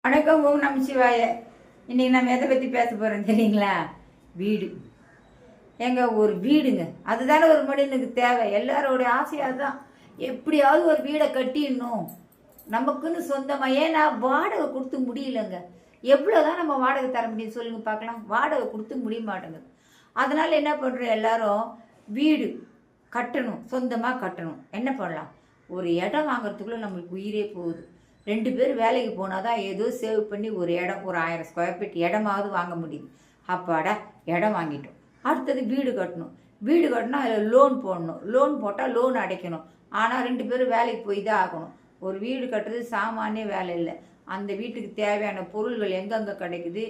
வணக்கம். ஓம் நமச்சிவாய. இன்னைக்கு நம்ம எதை பற்றி பேச போகிறோம் தெரியுங்களா? வீடு. எங்க ஒரு வீடுங்க, அதுதானே ஒரு மனிதனுக்கு தேவை. எல்லாரோடைய ஆசையாக தான் எப்படியாவது ஒரு வீடை கட்டிடணும் நமக்குன்னு சொந்தமாக. ஏன்னா வாடகை கொடுத்து முடியலங்க. எவ்வளோதான் நம்ம வாடகை தர முடியும் சொல்லுங்க பார்க்கலாம்? வாடகை கொடுத்து முடிய மாட்டேங்குது. அதனால் என்ன பண்ணுறோம், எல்லாரும் வீடு கட்டணும், சொந்தமாக கட்டணும். என்ன பண்ணலாம்? ஒரு இடம் வாங்குறதுக்குள்ளே நம்மளுக்கு உயிரே போகுது. 2 பேர் வேலைக்கு போனால் தான் ஏதோ சேவ் பண்ணி ஒரு இடம், ஒரு 1000 ஸ்கொயர் ஃபீட் இடமாவது வாங்க முடியுது. அப்பாடா இடம் வாங்கிட்டோம். அடுத்தது வீடு கட்டணும். வீடு கட்டினா அதில் லோன் போடணும். லோன் போட்டால் லோன் அடைக்கணும். ஆனால் 2 பேரும் வேலைக்கு போய் தான் ஆகணும். ஒரு வீடு கட்டுறது சாமானிய வேலை இல்லை. அந்த வீட்டுக்கு தேவையான பொருள்கள் எங்கெங்கே கிடைக்குது,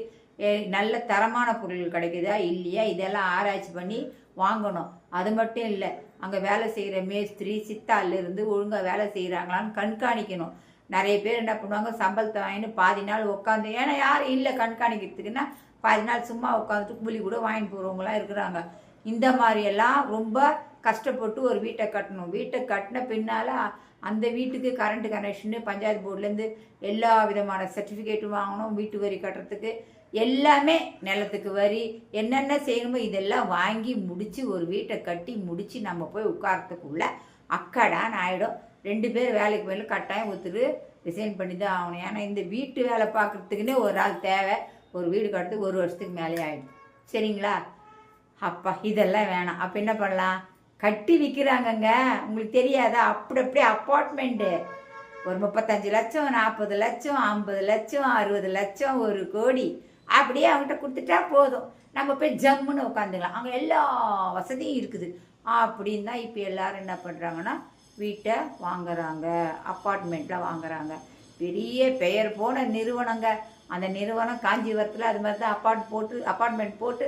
நல்ல தரமான பொருள்கள் கிடைக்குதா இல்லையா, இதெல்லாம் ஆராய்ச்சி பண்ணி வாங்கணும். அது மட்டும் இல்லை, அங்கே வேலை செய்கிற மேஸ்திரி சித்தாலிருந்து ஒழுங்காக வேலை செய்கிறாங்களான்னு கண்காணிக்கணும். நிறைய பேர் என்ன பண்ணுவாங்க, சம்பளத்தை வாங்கிட்டு பாதி நாள் உட்காந்து, ஏன்னா யாரும் இல்லை கண்காணிக்கிறதுக்குன்னா பாதி நாள் சும்மா உட்காந்துட்டு கூலி கூட வாங்கிட்டு போகிறவங்களாம் இருக்கிறாங்க. இந்த மாதிரியெல்லாம் ரொம்ப கஷ்டப்பட்டு ஒரு வீட்டை கட்டணும். வீட்டை கட்டின பின்னால் அந்த வீட்டுக்கு கரண்ட்டு கனெக்ஷனு, பஞ்சாயத்து போர்ட்லேருந்து எல்லா விதமான சர்டிஃபிகேட்டும் வாங்கணும். வீட்டு வரி கட்டுறதுக்கு எல்லாமே, நிலத்துக்கு வரி என்னென்ன செய்யணுமோ இதெல்லாம் வாங்கி முடித்து ஒரு வீட்டை கட்டி முடித்து நம்ம போய் உட்காரத்துக்குள்ள அக்கடான்னு ஆகிடும். 2 பேர் வேலைக்கு போய் கட்டாயம் ஒருத்தர் ரிசைன் பண்ணி தான் ஆகணும். ஏன்னா இந்த வீட்டு வேலை பார்க்குறதுக்குன்னே ஒரு ஆள் தேவை. ஒரு வீடு கட்டுறதுக்கு 1 வருஷத்துக்கு மேலே ஆகிடும். சரிங்களா? அப்பா இதெல்லாம் வேணாம். அப்போ என்ன பண்ணலாம்? கட்டி விற்கிறாங்கங்க, உங்களுக்கு தெரியாதா? அப்படியே அப்பார்ட்மெண்ட்டு ஒரு 35 லட்சம், 40 லட்சம், 50 லட்சம், 60 லட்சம், 1 கோடி அப்படியே அவங்ககிட்ட கொடுத்துட்டா போதும். நம்ம போய் ஜம்முன்னு உட்காந்துக்கலாம். அங்கே எல்லா வசதியும் இருக்குது. அப்படின்னு தான் இப்போ எல்லோரும் என்ன பண்ணுறாங்கன்னா வீட்டை வாங்குறாங்க, அப்பார்ட்மெண்ட்டில் வாங்குறாங்க. பெரிய பெயர் போன நிறுவனங்க. அந்த நிறுவனம் காஞ்சிபுரத்தில் அது மாதிரி தான் அப்பார்ட்மெண்ட் போட்டு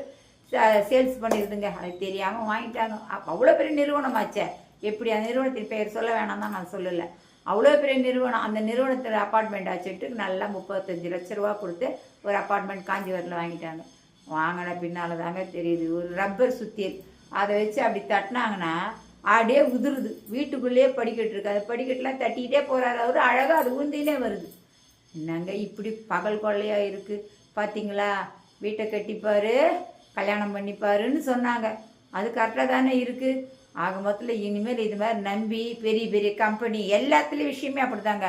சேல்ஸ் பண்ணிடுதுங்க. அது தெரியாமல் வாங்கிட்டாங்க. அவ்வளோ பெரிய நிறுவனமாச்சே. எப்படி அந்த நிறுவனத்தின் பெயர் சொல்ல வேணாம் தான் நான் சொல்லலை. அவ்வளோ பெரிய நிறுவனம். அந்த நிறுவனத்தில் அப்பார்ட்மெண்ட் வச்சுட்டு நல்லா 35 லட்ச ரூபா கொடுத்து ஒரு அப்பார்ட்மெண்ட் காஞ்சிபுரத்தில் வாங்கிட்டாங்க. வாங்கின பின்னால் தாங்க தெரியுது, ஒரு ரப்பர் சுத்தியல் அதை வச்சு அப்படி தட்டினாங்கன்னா அப்படியே உதிருது. வீட்டுக்குள்ளேயே படிக்கட்டு இருக்குது. அது படிக்கட்டுலாம் தட்டிக்கிட்டே போகிறாரு அவர். அழகாக அது உந்தினே வருது. என்னங்க இப்படி பகல் கொள்ளையாக இருக்குது பார்த்தீங்களா? வீட்டை கட்டிப்பார், கல்யாணம் பண்ணிப்பாருன்னு சொன்னாங்க. அது கரெக்டாக தானே இருக்குது. ஆக மொத்தத்தில் இனிமேல் இது மாதிரி நம்பி பெரிய பெரிய கம்பெனி எல்லாத்துலேயும் விஷயமே அப்படி தாங்க.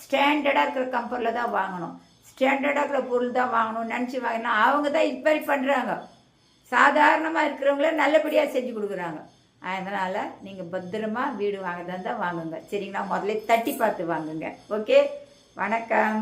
ஸ்டாண்டர்டாக இருக்கிற கம்பெனியில் தான் வாங்கணும், ஸ்டாண்டர்டாக இருக்கிற பொருள் தான் வாங்கணும்னு நினச்சி வாங்கினா அவங்க தான் இது மாதிரி பண்ணுறாங்க. சாதாரணமாக இருக்கிறவங்கள நல்லபடியாக செஞ்சு கொடுக்குறாங்க. அதனால் நீங்கள் பத்திரமா வீடு வாங்க தான் வாங்குங்க. சரிங்களா? முதல்ல தட்டி பார்த்து வாங்குங்க. ஓகே, வணக்கம்.